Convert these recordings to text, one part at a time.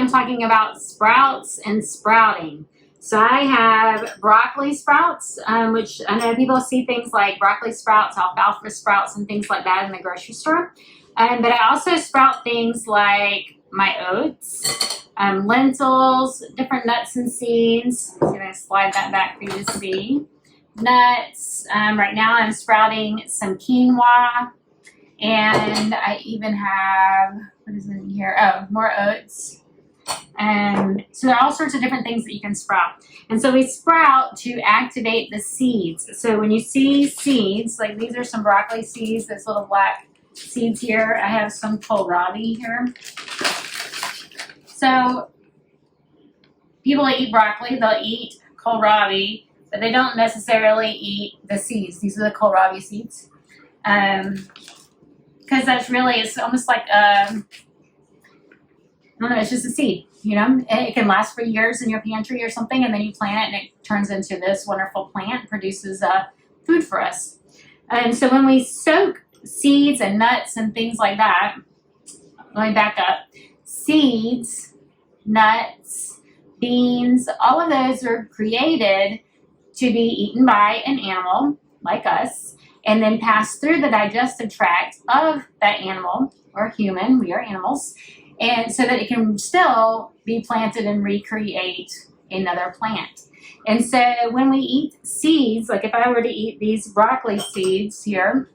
I'm talking about sprouts and sprouting. So I have broccoli sprouts, which I know people see things like broccoli sprouts, alfalfa sprouts, and things like that in the grocery store. But I also sprout things like my oats, lentils, different nuts and seeds. So I'm going to slide that back for you to see. Nuts. Right now I'm sprouting some quinoa. And I even have, what is in here? Oh, more oats. So there are all sorts of different things that you can sprout. And so we sprout to activate the seeds. So when you see seeds, like these are some broccoli seeds, this little black seeds here. I have some kohlrabi here. So people that eat broccoli, they'll eat kohlrabi, but they don't necessarily eat the seeds. These are the kohlrabi seeds. Because that's really, it's almost like, I don't know, it's just a seed, you know. It can last for years in your pantry or something, and then you plant it and it turns into this wonderful plant, produces food for us. And so when we soak seeds and nuts and things like that, let me back up. Seeds, nuts, beans, all of those are created to be eaten by an animal like us, and then pass through the digestive tract of that animal or human, we are animals, and so that it can still be planted and recreate another plant. And so when we eat seeds, like if I were to eat these broccoli seeds here,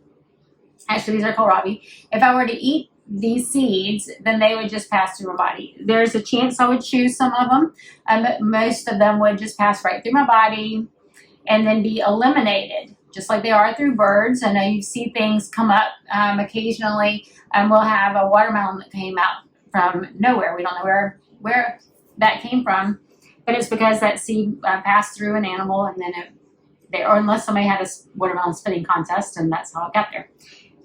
actually these are kohlrabi, if I were to eat these seeds, then they would just pass through my body. There's a chance I would chew some of them, but most of them would just pass right through my body and then be eliminated, just like they are through birds. I know you see things come up occasionally. We'll have a watermelon that came out from nowhere. We don't know where that came from, but it's because that seed passed through an animal, and then or unless somebody had a watermelon spitting contest, and that's how it got there.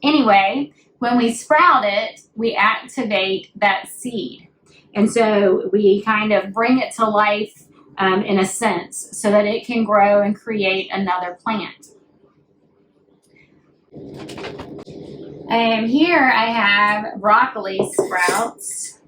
Anyway, when we sprout it, we activate that seed, and so we kind of bring it to life in a sense, so that it can grow and create another plant. And here I have broccoli sprouts.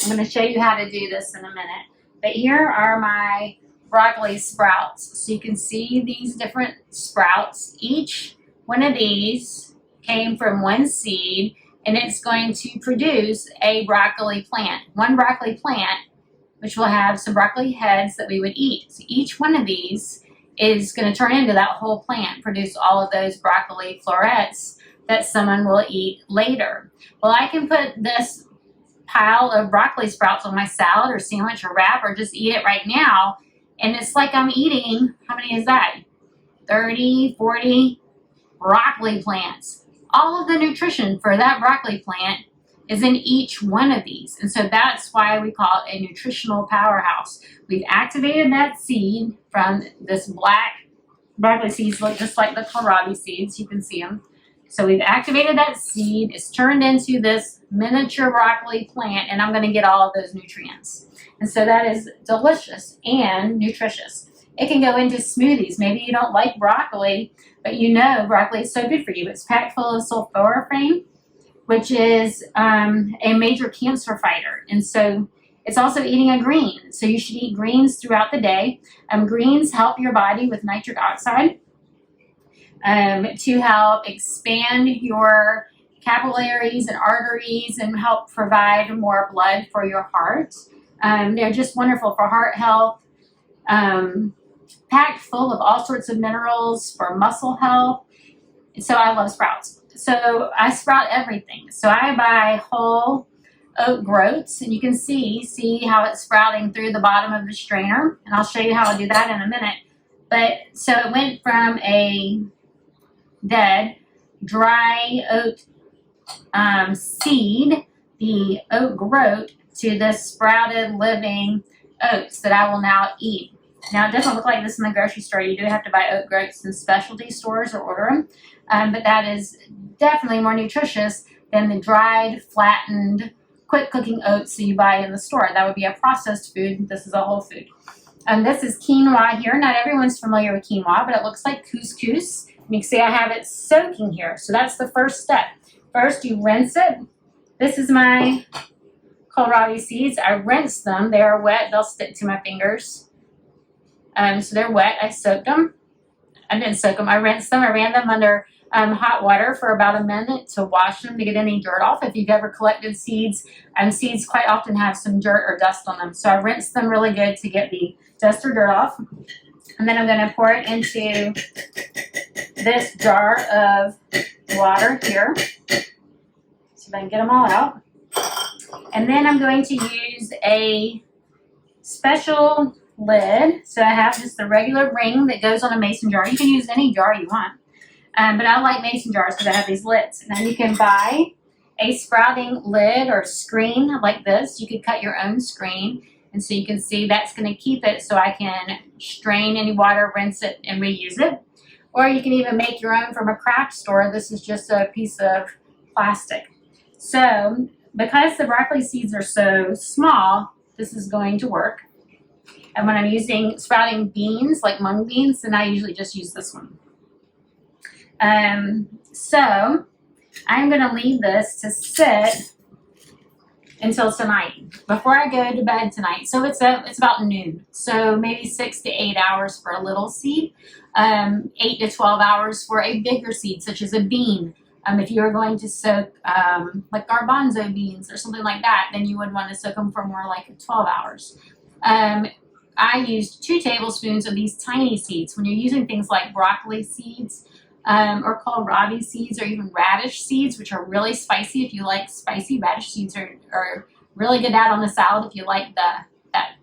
I'm going to show you how to do this in a minute. But here are my broccoli sprouts. So you can see these different sprouts. Each one of these came from one seed, and it's going to produce a broccoli plant. One broccoli plant, which will have some broccoli heads that we would eat. So each one of these is going to turn into that whole plant, produce all of those broccoli florets that someone will eat later. Well, I can put this pile of broccoli sprouts on my salad or sandwich or wrap, or just eat it right now, and it's like I'm eating, how many is that? 30, 40 broccoli plants. All of the nutrition for that broccoli plant is in each one of these. And so that's why we call it a nutritional powerhouse. We've activated that seed from this black broccoli seeds, look just like the kohlrabi seeds, you can see them. So we've activated that seed, it's turned into this miniature broccoli plant, and I'm gonna get all of those nutrients. And so that is delicious and nutritious. It can go into smoothies. Maybe you don't like broccoli, but you know broccoli is so good for you. It's packed full of sulforaphane, which is a major cancer fighter. And so it's also eating a green. So you should eat greens throughout the day. Greens help your body with nitric oxide to help expand your capillaries and arteries and help provide more blood for your heart. They're just wonderful for heart health, packed full of all sorts of minerals for muscle health. So I love sprouts. So I sprout everything. So I buy whole oat groats, and you can see how it's sprouting through the bottom of the strainer, and I'll show you how I do that in a minute. But so it went from a dead dry oat seed, the oat groat, to this sprouted living oats that I will now eat. Now it doesn't look like this in the grocery store. You do have to buy oat groats in specialty stores or order them, but that is definitely more nutritious than the dried, flattened, quick cooking oats that you buy in the store. That would be a processed food. This is a whole food. And this is quinoa here. Not everyone's familiar with quinoa, but it looks like couscous. And you can see I have it soaking here. So that's the first step. First, you rinse it. This is my kohlrabi seeds. I rinse them. They are wet. They'll stick to my fingers. So they're wet. I soaked them. I didn't soak them. I rinsed them. I ran them under hot water for about a minute to wash them to get any dirt off. If you've ever collected seeds, seeds quite often have some dirt or dust on them. So I rinsed them really good to get the dust or dirt off. And then I'm going to pour it into this jar of water here. So I can get them all out. And then I'm going to use a special lid. So I have just the regular ring that goes on a mason jar. You can use any jar you want. But I like mason jars because I have these lids. And then you can buy a sprouting lid or screen like this. You could cut your own screen. And so you can see that's going to keep it so I can strain any water, rinse it, and reuse it. Or you can even make your own from a craft store. This is just a piece of plastic. So because the broccoli seeds are so small, this is going to work. And when I'm using sprouting beans, like mung beans, then I usually just use this one. So I'm going to leave this to sit until tonight, before I go to bed tonight. So it's about noon. So maybe 6 to 8 hours for a little seed, 8 to 12 hours for a bigger seed, such as a bean. If you were going to soak like garbanzo beans or something like that, then you would want to soak them for more like 12 hours. I used 2 tablespoons of these tiny seeds. When you're using things like broccoli seeds, or kohlrabi seeds, or even radish seeds, which are really spicy. If you like spicy, radish seeds are really good to add on the salad if you like that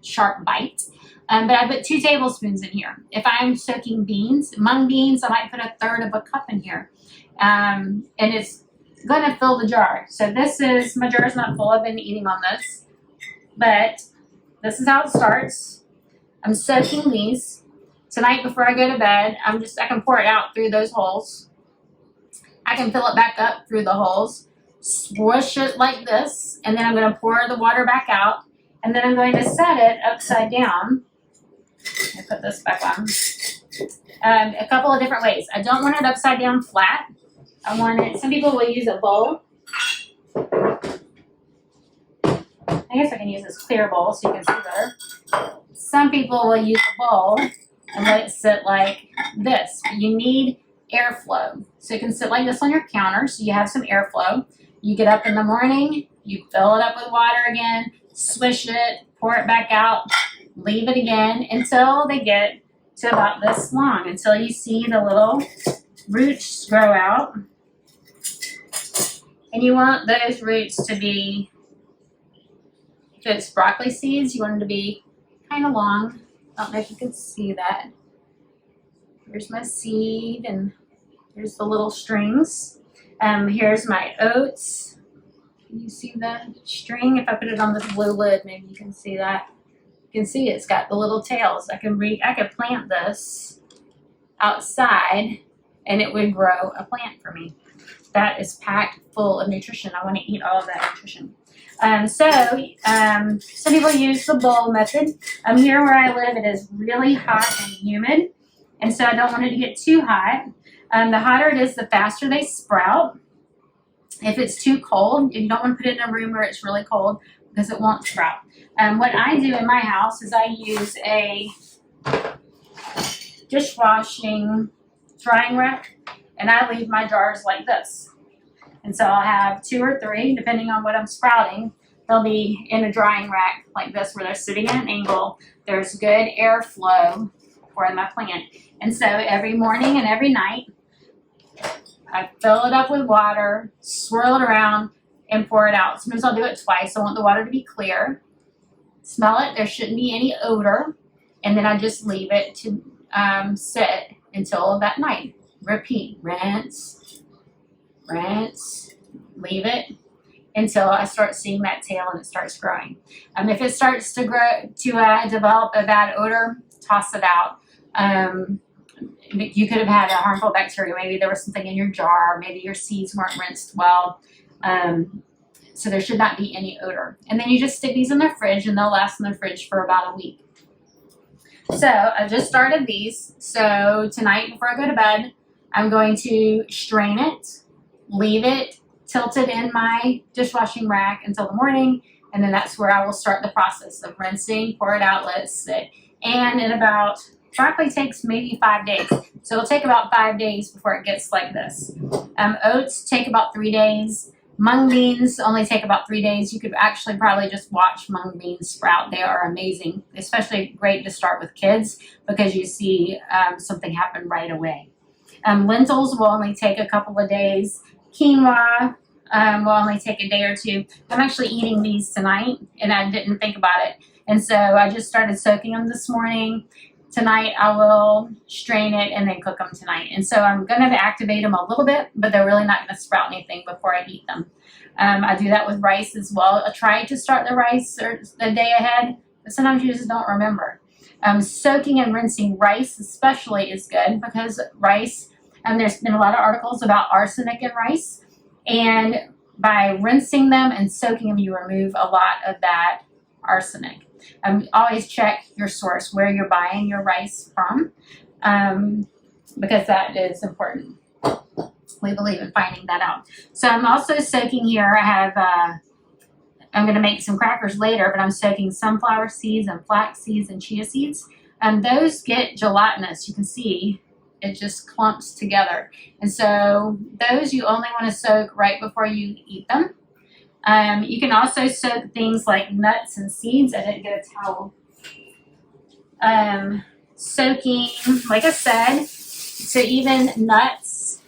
sharp bite. But I put 2 tablespoons in here. If I'm soaking beans, mung beans, I might put 1/3 of a cup in here. And it's going to fill the jar. So my jar is not full. I've been eating on this. But this is how it starts. I'm soaking these. Tonight before I go to bed, I can pour it out through those holes. I can fill it back up through the holes, swish it like this, and then I'm going to pour the water back out, and then I'm going to set it upside down. I put this back on. A couple of different ways. I don't want it upside down flat. I want it, some people will use a bowl. I guess I can use this clear bowl so you can see better. Some people will use a bowl and let it sit like this. You need airflow. So it can sit like this on your counter so you have some airflow. You get up in the morning, you fill it up with water again, swish it, pour it back out, leave it again until they get to about this long, until you see the little roots grow out. And you want those roots to be, if it's broccoli seeds, you want them to be kind of long. I don't know if you can see that. Here's my seed, and here's the little strings. Here's my oats. Can you see the string? If I put it on this blue lid, maybe you can see that. You can see it's got the little tails. I could plant this outside, and it would grow a plant for me. That is packed full of nutrition. I want to eat all of that nutrition. Some people use the bowl method. Here where I live, it is really hot and humid, and so I don't want it to get too hot. The hotter it is, the faster they sprout. If it's too cold, you don't want to put it in a room where it's really cold because it won't sprout. What I do in my house is I use a dishwashing drying rack, and I leave my jars like this. And so I'll have 2 or 3, depending on what I'm sprouting. They'll be in a drying rack like this where they're sitting at an angle. There's good airflow for my plant. And so every morning and every night, I fill it up with water, swirl it around, and pour it out. Sometimes I'll do it twice. I want the water to be clear. Smell it. There shouldn't be any odor. And then I just leave it to sit until that night. Repeat. Rinse, leave it until I start seeing that tail and it starts growing. If it starts to develop a bad odor, toss it out. You could have had a harmful bacteria. Maybe there was something in your jar. Maybe your seeds weren't rinsed well. So there should not be any odor. And then you just stick these in the fridge, and they'll last in the fridge for about a week. So I just started these. So tonight before I go to bed, I'm going to strain it, leave it tilted in my dishwashing rack until the morning, And then that's where I will start the process of rinsing, pour it out, let it sit. And in about, broccoli takes maybe 5 days. So it'll take about 5 days before it gets like this. Oats take about 3 days. Mung beans only take about 3 days. You could actually probably just watch mung beans sprout. They are amazing, especially great to start with kids because you see something happen right away. Lentils will only take a couple of days. Quinoa will only take a day or two. I'm actually eating these tonight, and I didn't think about it. And so I just started soaking them this morning. Tonight I will strain it and then cook them tonight. And so I'm going to activate them a little bit, but they're really not going to sprout anything before I eat them. I do that with rice as well. I try to start the rice a day ahead, but sometimes you just don't remember. Soaking and rinsing rice especially is good because rice, there's been a lot of articles about arsenic in rice. And by rinsing them and soaking them, you remove a lot of that arsenic. Always check your source, where you're buying your rice from, because that is important. We believe in finding that out. So I'm also soaking here. I have, I'm going to make some crackers later, but I'm soaking sunflower seeds and flax seeds and chia seeds. And those get gelatinous. You can see it just clumps together. And so those you only want to soak right before you eat them. You can also soak things like nuts and seeds. I didn't get a towel. Soaking, like I said, so even nuts,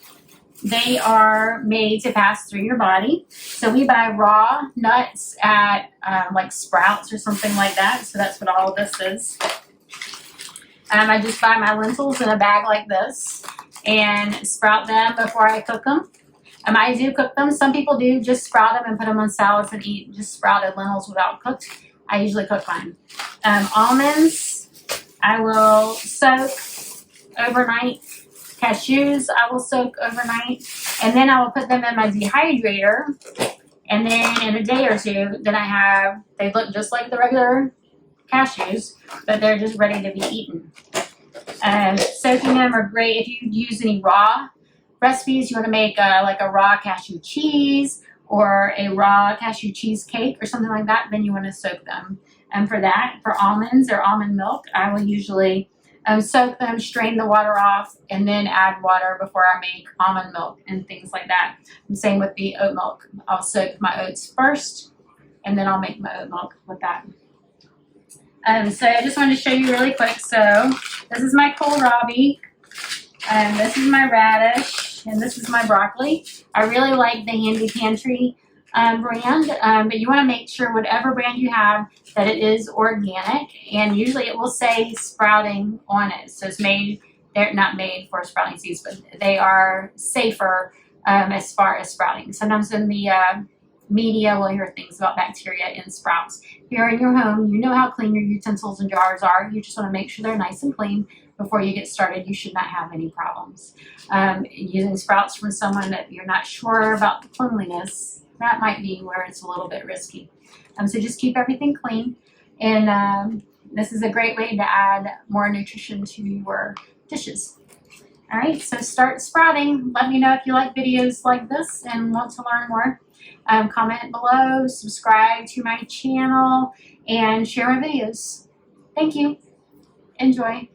they are made to pass through your body. So we buy raw nuts at like Sprouts or something like that. So that's what all of this is. I just buy my lentils in a bag like this and sprout them before I cook them. I do cook them. Some people do just sprout them and put them on salads and eat just sprouted lentils without cooked. I usually cook mine. Almonds, I will soak overnight. Cashews, I will soak overnight. And then I will put them in my dehydrator. And then in a day or two, then they look just like the regular cashews, but they're just ready to be eaten. Soaking them are great if you use any raw recipes. You want to make like a raw cashew cheese or a raw cashew cheesecake or something like that, then you want to soak them. And for that, for almonds or almond milk, I will usually soak them, strain the water off, and then add water before I make almond milk and things like that. And same with the oat milk. I'll soak my oats first, and then I'll make my oat milk with that. So I just wanted to show you really quick. So this is my kohlrabi, and this is my radish, and this is my broccoli. I really like the Handy Pantry brand, but you want to make sure whatever brand you have that it is organic, and usually it will say sprouting on it. So it's made, they're not made for sprouting seeds, but they are safer as far as sprouting. Sometimes in the media we'll hear things about bacteria in sprouts. Here in your home, you know how clean your utensils and jars are. You just want to make sure they're nice and clean before you get started. You should not have any problems. Using sprouts from someone that you're not sure about the cleanliness, that might be where it's a little bit risky. So just keep everything clean. And this is a great way to add more nutrition to your dishes. All right, so start sprouting. Let me know if you like videos like this and want to learn more. Comment below, subscribe to my channel, and share my videos. Thank you. Enjoy.